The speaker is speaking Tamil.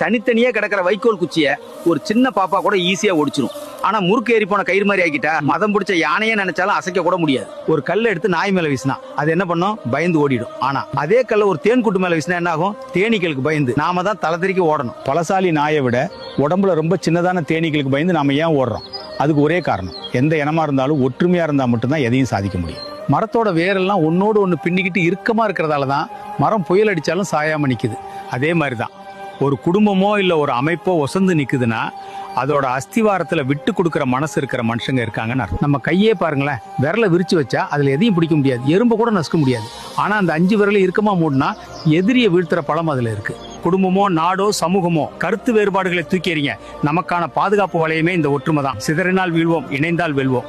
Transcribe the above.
தனித்தனியே கிடக்கிற வைக்கோல் குச்சிய ஒரு சின்ன பாப்பா கூட ஈஸியா ஒடிச்சிடும். ஆனா முறுக்கு ஏறி போன கயிறு மாதிரி ஆக்கிட்டா மதம் பிடிச்ச யானையே நினைச்சாலும் அசைக்க கூட முடியாது. ஒரு கல்லை எடுத்து நாய் மேல வீசினா அது என்ன பண்ணும்? பயந்து ஓடிடும். ஆனா அதே கல்ல ஒரு தேன் கூட்டு மேல வீசினா என்ன ஆகும்? தேனீக்களுக்கு பயந்து நாம தான் தலை தெறிக்க ஓடணும். பலசாலி நாயை விட உடம்புல ரொம்ப சின்னதான தேனீக்களுக்கு பயந்து நாம ஏன் ஓடுறோம்? அதுக்கு ஒரே காரணம், எந்த இனமா இருந்தாலும் ஒற்றுமையா இருந்தா மட்டும்தான் எதையும் சாதிக்க முடியும். மரத்தோட வேரெல்லாம் ஒன்னோடு ஒன்று பின்னிக்கிட்டு இறுக்கமா இருக்கிறதால தான் மரம் புயல் அடிச்சாலும் சாயாம நிக்குது. அதே மாதிரி தான் ஒரு குடும்பமோ இல்ல ஒரு அமைப்போ ஒசந்து நிக்குதுன்னா அதோட அஸ்திவாரத்துல விட்டு கொடுக்கிற மனசு இருக்கிற மனுஷங்க இருக்காங்கன்னு அர்த்தம். நம்ம கையே பாருங்களேன், விரலை விரிச்சு வச்சா அதுல எதையும் பிடிக்க முடியாது, எறும்பு கூட நசுக்க முடியாது. ஆனா அந்த 5 விரலை இறுக்கமா மூடினா எதிரியை வீழ்த்துற பலம் அதுல இருக்கு. குடும்பமோ நாடோ சமூகமோ கருத்து வேறுபாடுகளை தூக்கி எறிங்க, நமக்கான பாதுகாப்பு வளையமே இந்த ஒற்றுமை தான். சிதறினால் வீழ்வோம், இணைந்தால் வெல்வோம்.